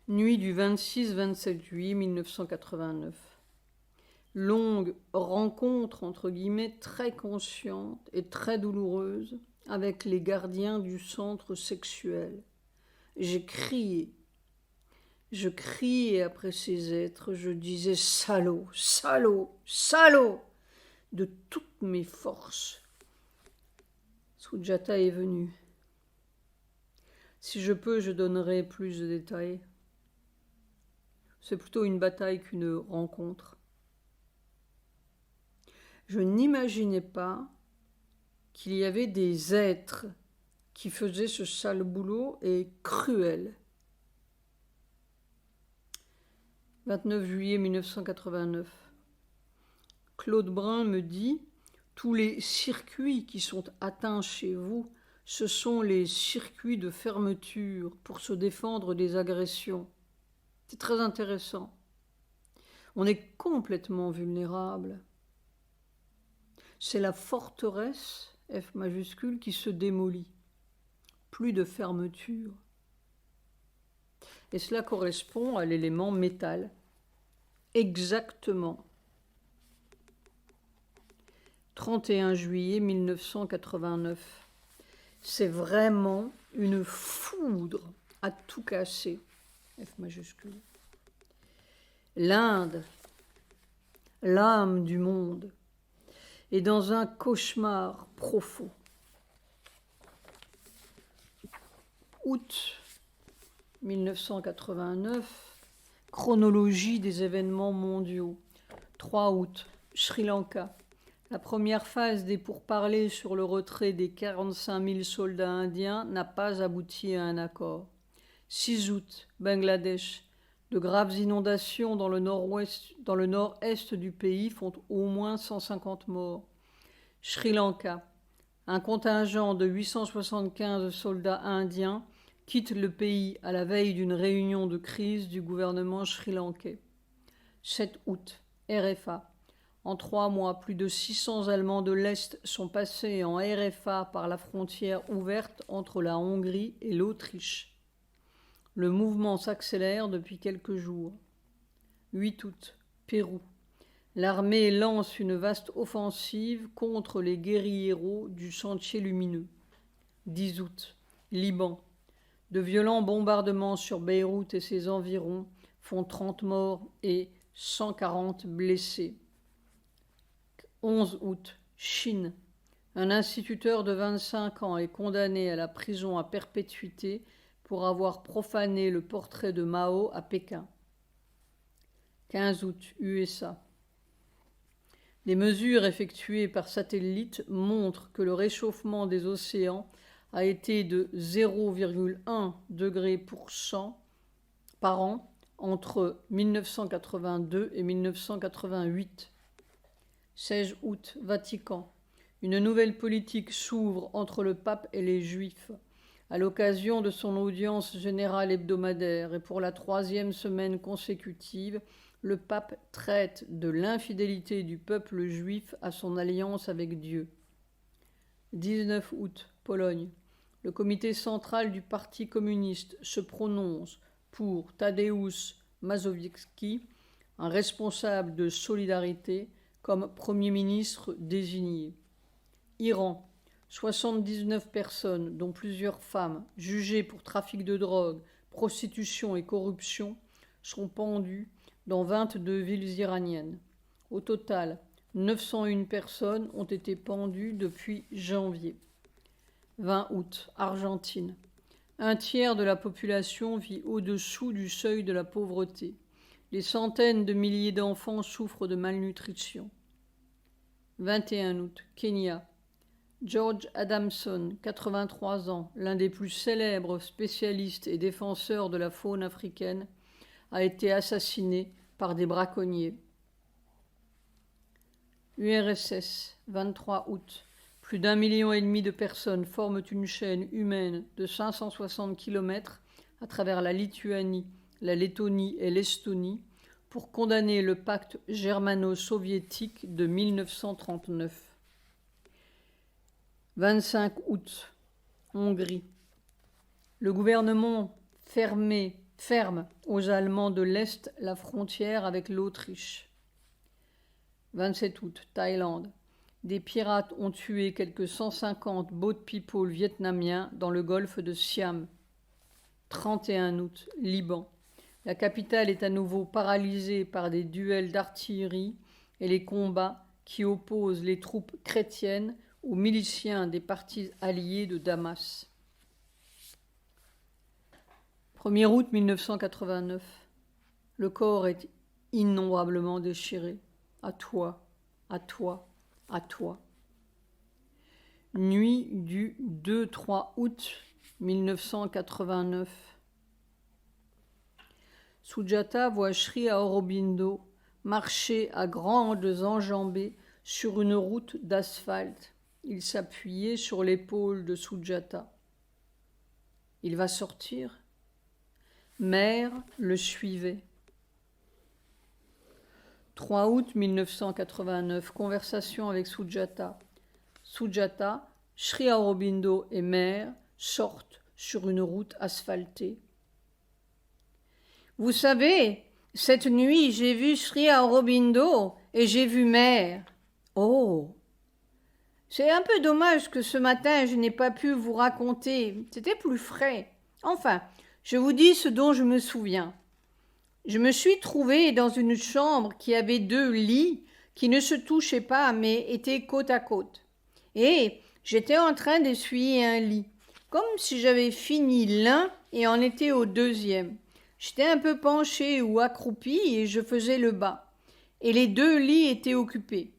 Nuit du 26-27 juillet 1989. Longue rencontre, entre guillemets, très consciente et très douloureuse avec les gardiens du centre sexuel. J'ai crié. Je criais après ces êtres, je disais salaud, salaud, salaud de toutes mes forces. Sujata est venu. Si je peux, je donnerai plus de détails. C'est plutôt une bataille qu'une rencontre. Je n'imaginais pas qu'il y avait des êtres qui faisaient ce sale boulot et cruel. 29 juillet 1989. Claude Brun me dit « Tous les circuits qui sont atteints chez vous, ce sont les circuits de fermeture pour se défendre des agressions. » C'est très intéressant. On est complètement vulnérable. C'est la forteresse, F majuscule, qui se démolit. Plus de fermeture. Et cela correspond à l'élément métal. Exactement. 31 juillet 1989. C'est vraiment une foudre à tout casser. F majuscule. L'Inde, l'âme du monde, est dans un cauchemar profond. Août 1989, chronologie des événements mondiaux. 3 août, Sri Lanka. La première phase des pourparlers sur le retrait des 45 000 soldats indiens n'a pas abouti à un accord. 6 août, Bangladesh. De graves inondations dans le nord-est du pays font au moins 150 morts. Sri Lanka. Un contingent de 875 soldats indiens quitte le pays à la veille d'une réunion de crise du gouvernement sri-lankais. 7 août, RFA. En 3 mois, plus de 600 Allemands de l'Est sont passés en RFA par la frontière ouverte entre la Hongrie et l'Autriche. Le mouvement s'accélère depuis quelques jours. 8 août, Pérou. L'armée lance une vaste offensive contre les guérilleros du Sentier lumineux. 10 août, Liban. De violents bombardements sur Beyrouth et ses environs font 30 morts et 140 blessés. 11 août, Chine. Un instituteur de 25 ans est condamné à la prison à perpétuité pour avoir profané le portrait de Mao à Pékin. 15 août, USA. Les mesures effectuées par satellite montrent que le réchauffement des océans a été de 0,1 degré par an entre 1982 et 1988. 16 août, Vatican. Une nouvelle politique s'ouvre entre le pape et les Juifs. À l'occasion de son audience générale hebdomadaire et pour la 3e semaine consécutive, le pape traite de l'infidélité du peuple juif à son alliance avec Dieu. 19 août, Pologne. Le comité central du Parti communiste se prononce pour Tadeusz Mazowiecki, un responsable de Solidarité, comme Premier ministre désigné. Iran. 79 personnes, dont plusieurs femmes, jugées pour trafic de drogue, prostitution et corruption, sont pendues dans 22 villes iraniennes. Au total, 901 personnes ont été pendues depuis janvier. 20 août, Argentine. Un tiers de la population vit au-dessous du seuil de la pauvreté. Des centaines de milliers d'enfants souffrent de malnutrition. 21 août, Kenya. George Adamson, 83 ans, l'un des plus célèbres spécialistes et défenseurs de la faune africaine, a été assassiné par des braconniers. URSS, 23 août. Plus d'1,5 million de personnes forment une chaîne humaine de 560 km à travers la Lituanie, la Lettonie et l'Estonie pour condamner le pacte germano-soviétique de 1939. 25 août, Hongrie. Le gouvernement fermé ferme aux Allemands de l'Est la frontière avec l'Autriche. 27 août, Thaïlande. Des pirates ont tué quelques 150 boat people vietnamiens dans le golfe de Siam. 31 août, Liban. La capitale est à nouveau paralysée par des duels d'artillerie et les combats qui opposent les troupes chrétiennes aux miliciens des partis alliés de Damas. 1er août 1989. Le corps est innombrablement déchiré. À toi, à toi, à toi. Nuit du 2-3 août 1989. Sujata voit Sri Aurobindo marcher à grandes enjambées sur une route d'asphalte. Il s'appuyait sur l'épaule de Sujata. Il va sortir. Mère le suivait. 3 août 1989, conversation avec Sujata. Sujata, Sri Aurobindo et Mère sortent sur une route asphaltée. Vous savez, cette nuit, j'ai vu Sri Aurobindo et j'ai vu Mère. Oh! C'est un peu dommage que ce matin, je n'ai pas pu vous raconter. C'était plus frais. Enfin, je vous dis ce dont je me souviens. Je me suis trouvée dans une chambre qui avait 2 lits qui ne se touchaient pas mais étaient côte à côte. Et j'étais en train d'essuyer un lit, comme si j'avais fini l'un et en étais au deuxième. J'étais un peu penchée ou accroupie et je faisais le bas. Et les 2 lits étaient occupés.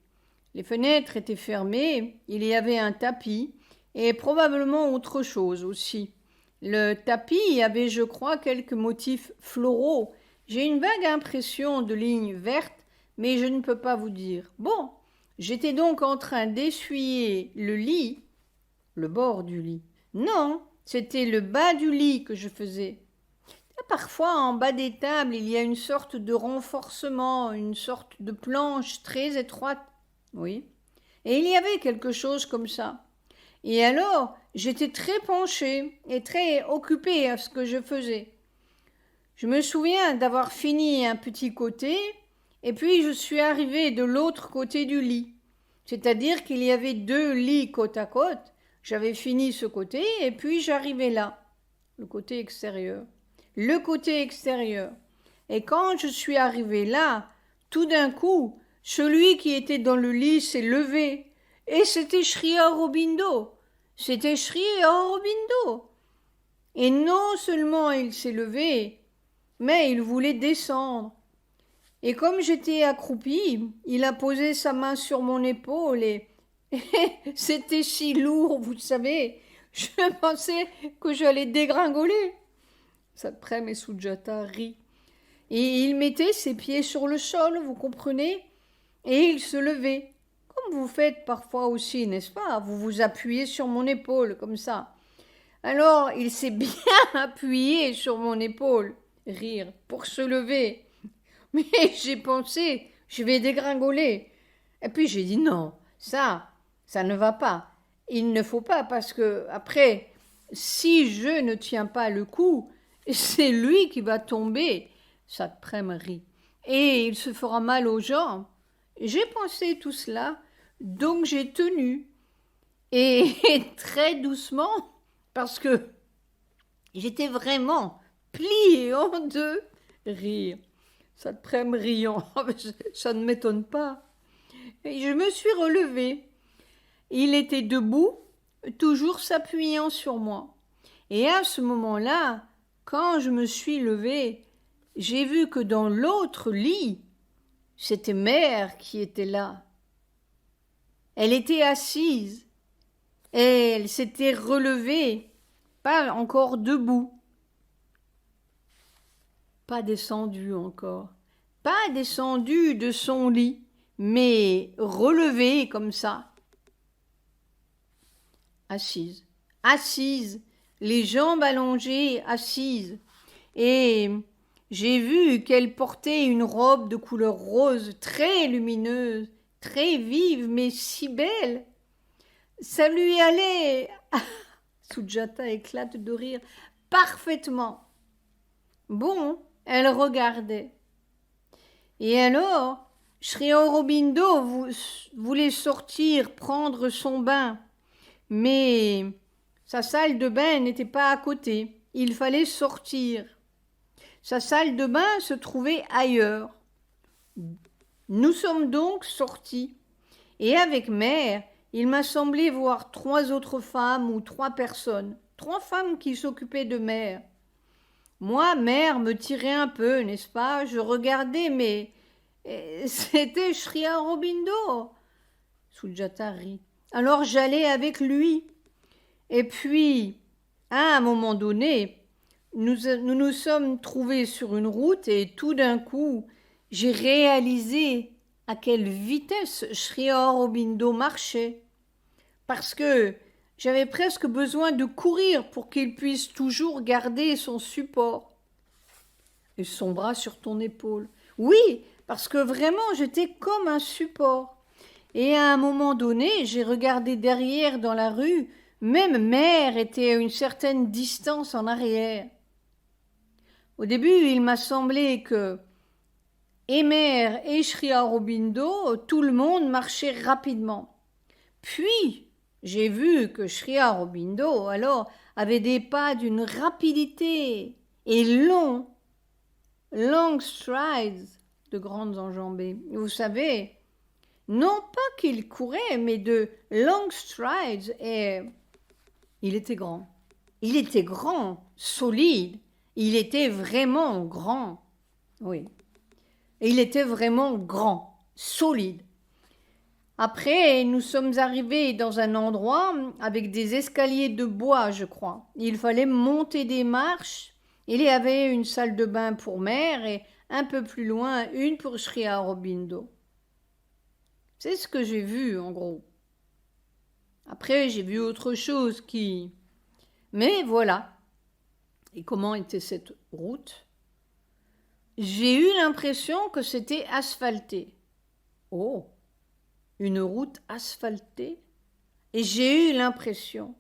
Les fenêtres étaient fermées, il y avait un tapis et probablement autre chose aussi. Le tapis avait, je crois, quelques motifs floraux. J'ai une vague impression de lignes vertes, mais je ne peux pas vous dire. Bon, j'étais donc en train d'essuyer le lit, le bord du lit. Non, c'était le bas du lit que je faisais. Parfois, en bas des tables, il y a une sorte de renforcement, une sorte de planche très étroite. Oui. Et il y avait quelque chose comme ça. Et alors, j'étais très penchée et très occupée à ce que je faisais. Je me souviens d'avoir fini un petit côté, et puis je suis arrivée de l'autre côté du lit. C'est-à-dire qu'il y avait 2 lits côte à côte. J'avais fini ce côté, et puis j'arrivais là, le côté extérieur. Le côté extérieur. Et quand je suis arrivée là, tout d'un coup, celui qui était dans le lit s'est levé. Et c'était Sri Aurobindo. C'était Sri Aurobindo. Et non seulement il s'est levé, mais il voulait descendre. Et comme j'étais accroupie, il a posé sa main sur mon épaule et c'était si lourd, vous savez. Je pensais que j'allais dégringoler. Saprem et Sujata rient. Et il mettait ses pieds sur le sol, vous comprenez? Et il se levait. Comme vous faites parfois aussi, n'est-ce pas? Vous vous appuyez sur mon épaule, comme ça. Alors, il s'est bien appuyé sur mon épaule, rire, pour se lever. Mais j'ai pensé, je vais dégringoler. Et puis j'ai dit non, ça ne va pas. Il ne faut pas parce que, après, si je ne tiens pas le coup, c'est lui qui va tomber. Saprem rit. Et il se fera mal aux jambes. J'ai pensé tout cela, donc j'ai tenu. Et très doucement, parce que j'étais vraiment pliée en 2. Rire. Saprem riant. Ça ne m'étonne pas. Et je me suis relevée. Il était debout, toujours s'appuyant sur moi. Et à ce moment-là, quand je me suis levée, j'ai vu que dans l'autre lit, c'était Mère qui était là. Elle était assise. Et elle s'était relevée, pas encore debout. Pas descendue encore. Pas descendue de son lit, mais relevée comme ça. Assise. Assise. Les jambes allongées, assise. Et j'ai vu qu'elle portait une robe de couleur rose, très lumineuse, très vive, mais si belle. Ça lui allait. Sujata éclate de rire. Parfaitement. Bon, elle regardait. Et alors, Sri Aurobindo voulait sortir prendre son bain, mais sa salle de bain n'était pas à côté. Il fallait sortir. Sa salle de bain se trouvait ailleurs. Nous sommes donc sortis. Et avec Mère, il m'a semblé voir 3 autres femmes ou 3 personnes. 3 femmes qui s'occupaient de Mère. Moi, Mère me tirait un peu, n'est-ce pas? Je regardais, mais c'était Sri Aurobindo. Sujata rit. Alors j'allais avec lui. Et puis, à un moment donné, nous sommes trouvés sur une route et tout d'un coup, j'ai réalisé à quelle vitesse Sri Aurobindo marchait. Parce que j'avais presque besoin de courir pour qu'il puisse toujours garder son support. Et son bras sur ton épaule. Oui, parce que vraiment, j'étais comme un support. Et à un moment donné, j'ai regardé derrière dans la rue, même Mère était à une certaine distance en arrière. Au début, il m'a semblé que et Mère et Sri Aurobindo, tout le monde marchait rapidement. Puis, j'ai vu que Sri Aurobindo, alors, avait des pas d'une rapidité et long strides, de grandes enjambées. Vous savez, non pas qu'il courait, mais de long strides, et il était grand. Il était grand, solide. Il était vraiment grand. Oui. Et il était vraiment grand, solide. Après, nous sommes arrivés dans un endroit avec des escaliers de bois, je crois. Il fallait monter des marches. Il y avait une salle de bain pour Mère et un peu plus loin, une pour Sri Aurobindo. C'est ce que j'ai vu, en gros. Après, j'ai vu autre chose qui... Mais voilà. Et comment était cette route? J'ai eu l'impression que c'était asphalté. Oh, une route asphaltée? Et j'ai eu l'impression.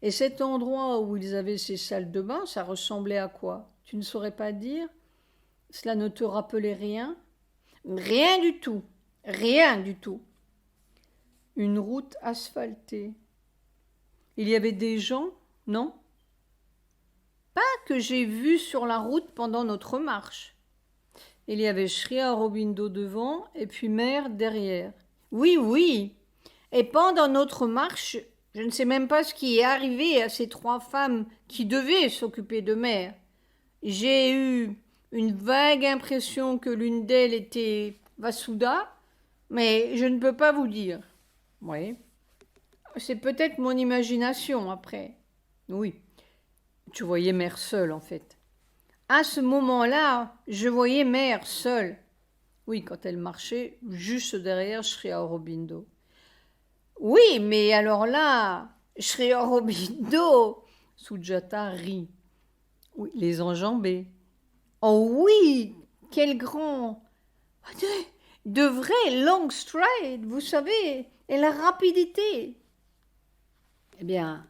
Et cet endroit où ils avaient ces salles de bain, ça ressemblait à quoi? Tu ne saurais pas dire? Cela ne te rappelait rien? Rien du tout. Rien du tout. Une route asphaltée. Il y avait des gens, non? Pas que j'ai vu sur la route pendant notre marche. Il y avait Sri Aurobindo devant et puis Mère derrière. Oui, oui. Et pendant notre marche, je ne sais même pas ce qui est arrivé à ces 3 femmes qui devaient s'occuper de Mère. J'ai eu une vague impression que l'une d'elles était Vasudha, mais je ne peux pas vous dire. Oui. C'est peut-être mon imagination après. Oui. Tu voyais Mère seule en fait. À ce moment-là, je voyais Mère seule. Oui, quand elle marchait juste derrière Sri Aurobindo. Oui, mais alors là, Sri Aurobindo, Sujata rit. Oui, les enjambées. Oh oui, quel grand. De vrais long strides, vous savez, et la rapidité. Eh bien,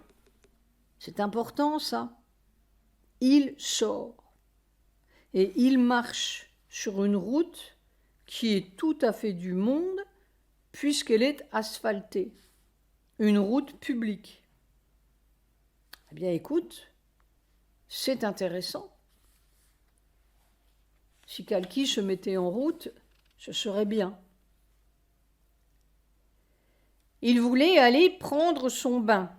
c'est important ça. Il sort et il marche sur une route qui est tout à fait du monde puisqu'elle est asphaltée. Une route publique. Eh bien, écoute, c'est intéressant. Si Kalki se mettait en route, ce serait bien. Il voulait aller prendre son bain,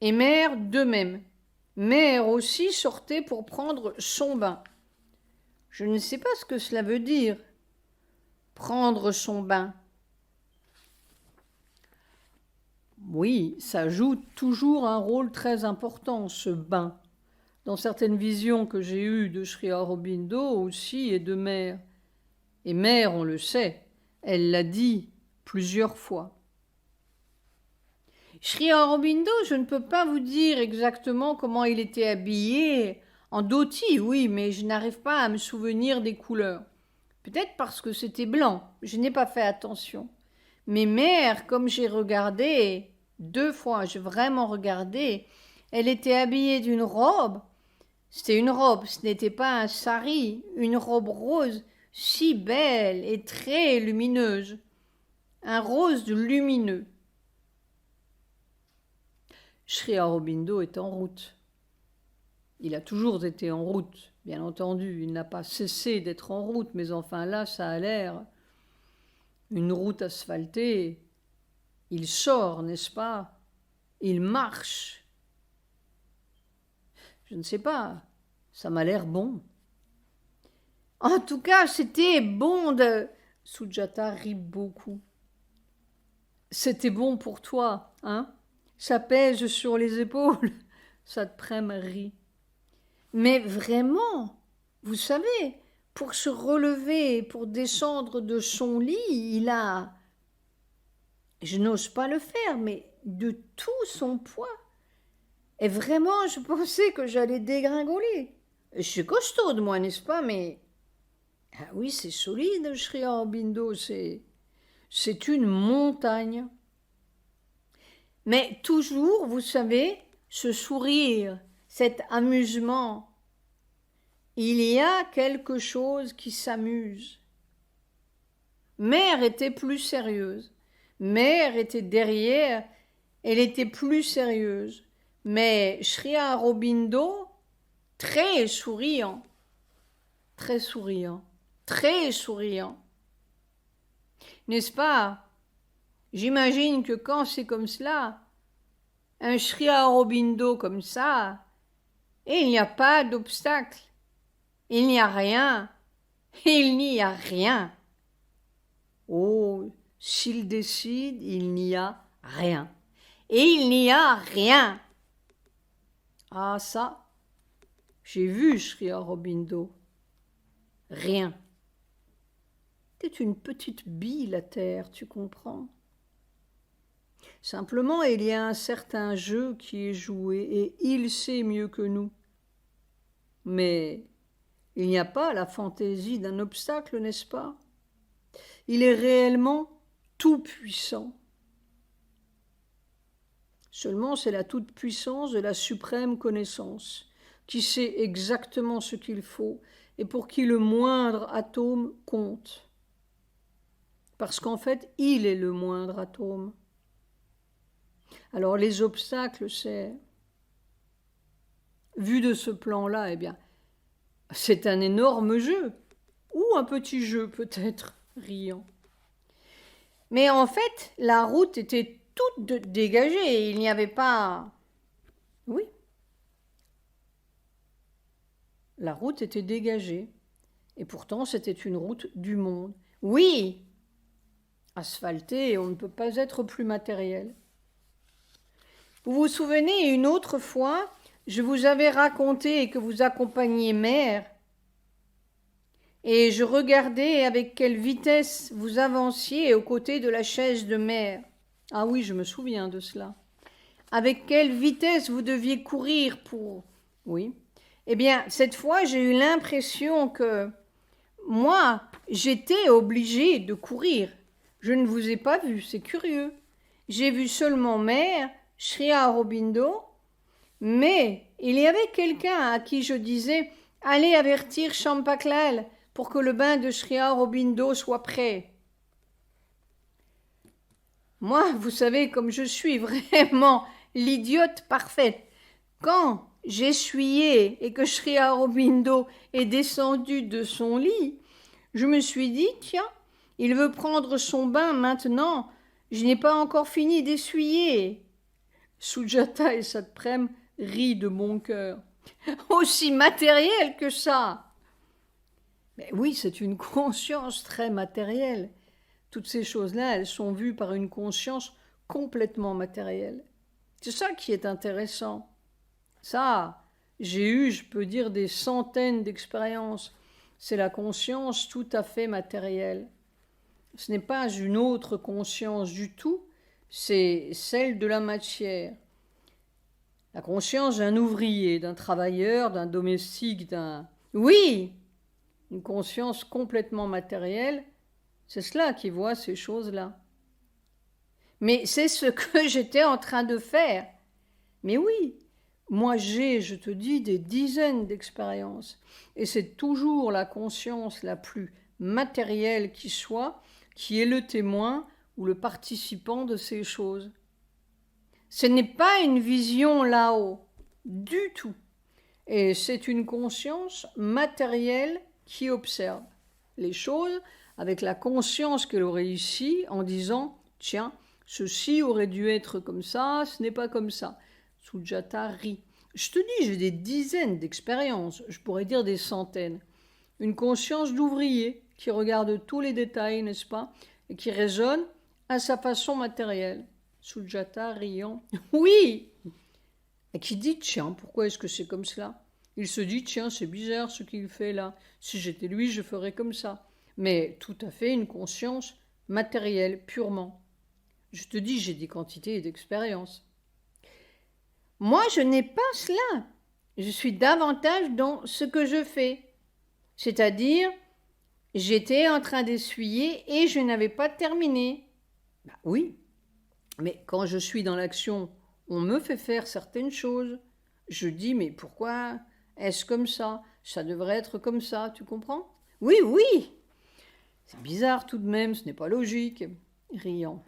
et Mère de même. Mère aussi sortait pour prendre son bain. Je ne sais pas ce que cela veut dire, prendre son bain. Oui, ça joue toujours un rôle très important, ce bain. Dans certaines visions que j'ai eues de Sri Aurobindo aussi et de Mère. Et Mère, on le sait, elle l'a dit plusieurs fois. Sri Aurobindo, je ne peux pas vous dire exactement comment il était habillé. En dhoti, oui, mais je n'arrive pas à me souvenir des couleurs. Peut-être parce que c'était blanc, je n'ai pas fait attention. Mais Mère, comme j'ai regardé, 2 fois, j'ai vraiment regardé, elle était habillée d'une robe, C'était une robe, ce n'était pas un sari, une robe rose si belle et très lumineuse. Un rose lumineux. Sri Aurobindo est en route. Il a toujours été en route, bien entendu. Il n'a pas cessé d'être en route, mais enfin là, ça a l'air une route asphaltée. Il sort, n'est-ce pas? Il marche. Je ne sais pas, ça m'a l'air bon. En tout cas, c'était bon de... Sujata rit beaucoup. C'était bon pour toi, hein? Ça pèse sur les épaules. Satprem rit. Mais vraiment, vous savez, pour se relever, pour descendre de son lit, il a... Je n'ose pas le faire, mais de tout son poids. Et vraiment, je pensais que j'allais dégringoler. Je suis costaud de moi, n'est-ce pas? Mais... Ah oui, c'est solide, Sri Aurobindo, c'est une montagne. Mais toujours, vous savez, ce sourire, cet amusement, il y a quelque chose qui s'amuse. Mère était plus sérieuse. Mère était derrière, elle était plus sérieuse. Mais Sri Aurobindo, très souriant, très souriant, très souriant. N'est-ce pas? J'imagine que quand c'est comme cela, un Sri Aurobindo comme ça, il n'y a pas d'obstacle, il n'y a rien, il n'y a rien. Oh, s'il décide, il n'y a rien. Et il n'y a rien. Ah ça, j'ai vu Sri Aurobindo. Rien. C'est une petite bille, la terre, tu comprends? Simplement, il y a un certain jeu qui est joué, et il sait mieux que nous. Mais il n'y a pas la fantaisie d'un obstacle, n'est-ce pas? Il est réellement tout-puissant. Seulement, c'est la toute-puissance de la suprême connaissance, qui sait exactement ce qu'il faut, et pour qui le moindre atome compte. Parce qu'en fait, il est le moindre atome. Alors les obstacles, c'est... Vu de ce plan-là, eh bien, c'est un énorme jeu, ou un petit jeu peut-être, riant. Mais en fait, la route était toute dégagée, il n'y avait pas... Oui. La route était dégagée, et pourtant c'était une route du monde. Oui, asphaltée, on ne peut pas être plus matériel. Vous vous souvenez, une autre fois, je vous avais raconté que vous accompagniez Mère, et je regardais avec quelle vitesse vous avanciez aux côtés de la chaise de Mère. Ah oui, je me souviens de cela. Avec quelle vitesse vous deviez courir pour... Oui. Eh bien, cette fois, j'ai eu l'impression que moi, j'étais obligée de courir. Je ne vous ai pas vu, c'est curieux. J'ai vu seulement Mère, Sri Aurobindo, mais il y avait quelqu'un à qui je disais « Allez avertir Champaklal pour que le bain de Sri Aurobindo soit prêt. » Moi, vous savez, comme je suis vraiment l'idiote parfaite, quand j'essuyais et que Sri Aurobindo est descendu de son lit, je me suis dit « Tiens, il veut prendre son bain maintenant, je n'ai pas encore fini d'essuyer. » Sujata et Satprem rient de bon cœur. Aussi matériel que ça. Mais oui, c'est une conscience très matérielle. Toutes ces choses-là, elles sont vues par une conscience complètement matérielle. C'est ça qui est intéressant. Ça, j'ai eu, je peux dire, des centaines d'expériences. C'est la conscience tout à fait matérielle. Ce n'est pas une autre conscience du tout, c'est celle de la matière. La conscience d'un ouvrier, d'un travailleur, d'un domestique, d'un... Oui, une conscience complètement matérielle, c'est cela qui voit ces choses-là. Mais c'est ce que j'étais en train de faire. Mais oui, Moi, j'ai, je te dis, des dizaines d'expériences. Et c'est toujours la conscience la plus matérielle qui soit, qui est le témoin ou le participant de ces choses. Ce n'est pas une vision là-haut, du tout. Et c'est une conscience matérielle qui observe les choses avec la conscience qu'elle aurait ici en disant « Tiens, ceci aurait dû être comme ça, ce n'est pas comme ça ». Sujata rit. Je te dis, j'ai des dizaines d'expériences, je pourrais dire des centaines. Une conscience d'ouvrier qui regarde tous les détails, n'est-ce pas, et qui raisonne à sa façon matérielle. Sujata riant. Oui. Et qui dit, tiens, pourquoi est-ce que c'est comme cela? Il se dit, tiens, c'est bizarre ce qu'il fait là. Si j'étais lui, je ferais comme ça. Mais tout à fait une conscience matérielle, purement. Je te dis, j'ai des quantités d'expérience. Moi, je n'ai pas cela. Je suis davantage dans ce que je fais. C'est-à-dire, j'étais en train d'essuyer et je n'avais pas terminé. Bah oui, mais quand je suis dans l'action, on me fait faire certaines choses. Je dis, mais pourquoi est-ce comme ça? Ça devrait être comme ça, tu comprends? Oui, oui. C'est bizarre tout de même, ce n'est pas logique. Riant.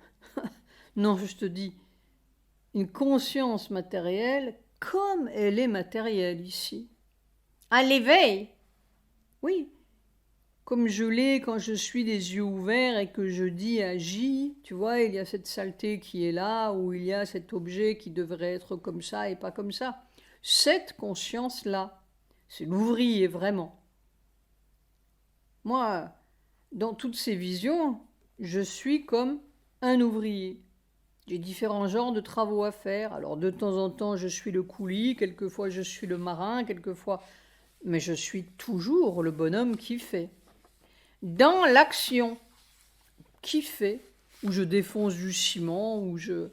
Non, je te dis, une conscience matérielle comme elle est matérielle ici. À l'éveil? Oui. Comme je l'ai quand je suis des yeux ouverts et que je dis agis, tu vois, il y a cette saleté qui est là, ou il y a cet objet qui devrait être comme ça et pas comme ça. Cette conscience-là, c'est l'ouvrier vraiment. Moi, dans toutes ces visions, je suis comme un ouvrier. J'ai différents genres de travaux à faire. Alors de temps en temps, je suis le coulis, quelquefois je suis le marin, quelquefois... Mais je suis toujours le bonhomme qui fait. Dans l'action, qui fait, où je défonce du ciment, où je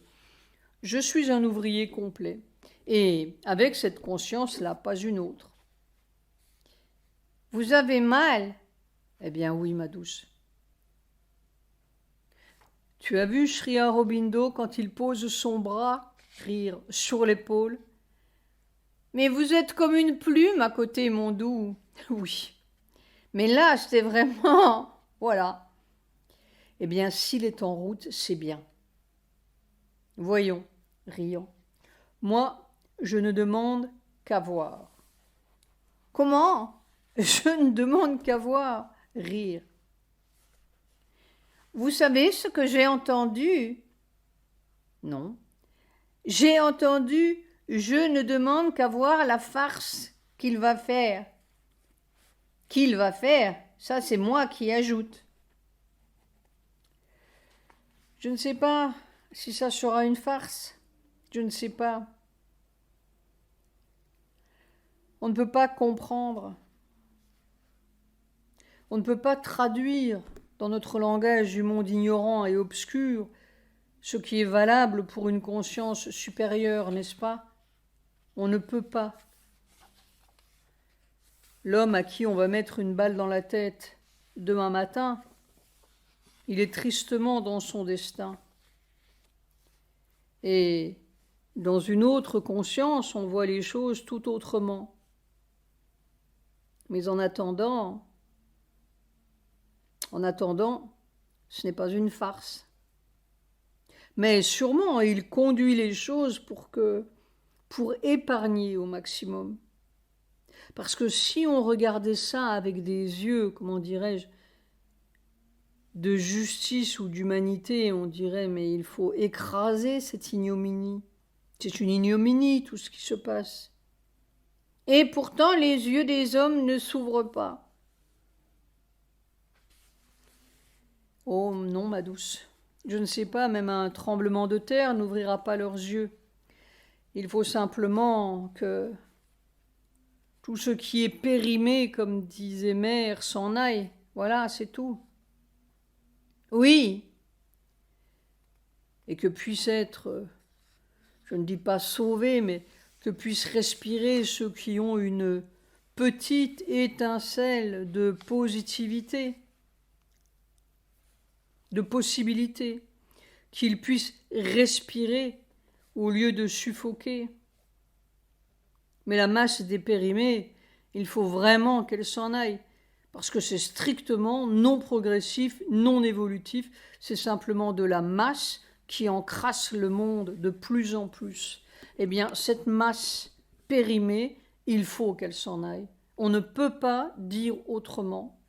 suis un ouvrier complet. Et avec cette conscience-là, pas une autre. Vous avez mal? Eh bien oui, ma douce. Tu as vu Sri Aurobindo quand il pose son bras, rire, sur l'épaule? Mais vous êtes comme une plume à côté, mon doux. Oui. Mais là, c'est vraiment... Voilà. Eh bien, s'il est en route, c'est bien. Voyons, riant. Moi, je ne demande qu'à voir. Comment? Je ne demande qu'à voir. Rire. Vous savez ce que j'ai entendu? Non. J'ai entendu, je ne demande qu'à voir la farce qu'il va faire. Qu'il va faire, ça c'est moi qui ajoute. Je ne sais pas si ça sera une farce. Je ne sais pas. On ne peut pas comprendre. On ne peut pas traduire dans notre langage du monde ignorant et obscur ce qui est valable pour une conscience supérieure, n'est-ce pas? On ne peut pas. L'homme à qui on va mettre une balle dans la tête demain matin, il est tristement dans son destin. Et dans une autre conscience, on voit les choses tout autrement. Mais en attendant, ce n'est pas une farce. Mais sûrement, il conduit les choses pour épargner au maximum. Parce que si on regardait ça avec des yeux, comment dirais-je, de justice ou d'humanité, on dirait, mais il faut écraser cette ignominie. C'est une ignominie, tout ce qui se passe. Et pourtant, les yeux des hommes ne s'ouvrent pas. Oh non, ma douce, je ne sais pas, même un tremblement de terre n'ouvrira pas leurs yeux. Il faut simplement que tout ce qui est périmé, comme disait Mère, s'en aille. Voilà, c'est tout. Oui. Et que puisse être, je ne dis pas sauvé, mais que puissent respirer ceux qui ont une petite étincelle de positivité, de possibilité, qu'ils puissent respirer au lieu de suffoquer. Mais la masse dépérimée, il faut vraiment qu'elle s'en aille, parce que c'est strictement non progressif, non évolutif, c'est simplement de la masse qui encrasse le monde de plus en plus. Eh bien, cette masse périmée, il faut qu'elle s'en aille. On ne peut pas dire autrement.